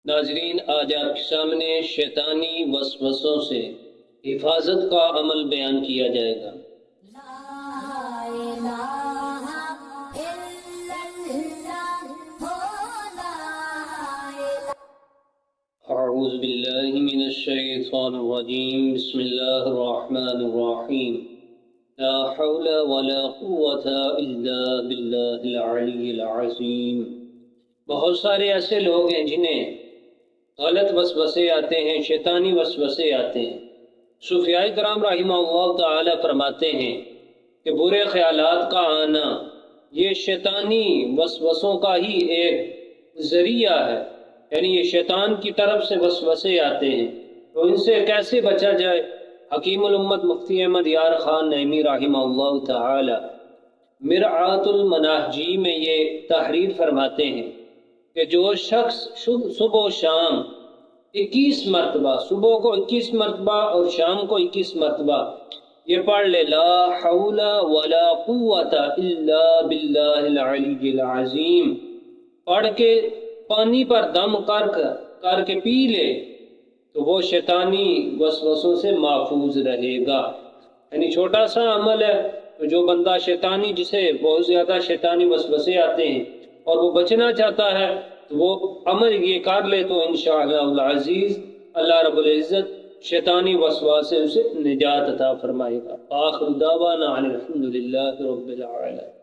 ناظرین، آج آپ کے سامنے شیطانی وسوسوں سے حفاظت کا عمل بیان کیا جائے گا۔ اعوذ باللہ من الشیطان الرجیم، بسم اللہ الرحمن الرحیم، لا حول ولا قوة الا باللہ العلی العظیم۔ بہت سارے ایسے لوگ ہیں جنہیں غلط وسوسے آتے ہیں، شیطانی وسوسے آتے ہیں۔ صوفیاء کرام رحمہ اللہ تعالی فرماتے ہیں کہ برے خیالات کا آنا یہ شیطانی وسوسوں کا ہی ایک ذریعہ ہے، یعنی یہ شیطان کی طرف سے وسوسے آتے ہیں، تو ان سے کیسے بچا جائے؟ حکیم الامت مفتی احمد یار خان نعیمی رحمہ اللہ تعالی مرآۃ المناہجی میں یہ تحریر فرماتے ہیں کہ جو شخص صبح و شام 21 مرتبہ، صبح کو 21 مرتبہ اور شام کو 21 مرتبہ یہ پڑھ لے لا حول ولا قوت الا باللہ العلی العظیم، پڑھ کے پانی پر دم کر کے پی لے تو وہ شیطانی وسوسوں سے محفوظ رہے گا۔ یعنی چھوٹا سا عمل ہے، تو جو بندہ شیطانی، جسے بہت زیادہ شیطانی وسوسے آتے ہیں اور وہ بچنا چاہتا ہے، تو وہ عمل یہ کر لے تو انشاءاللہ العزیز اللہ رب العزت شیطانی وسوسے سے نجات عطا فرمائے گا۔ آخر دعوانا الحمدللہ رب العالمین۔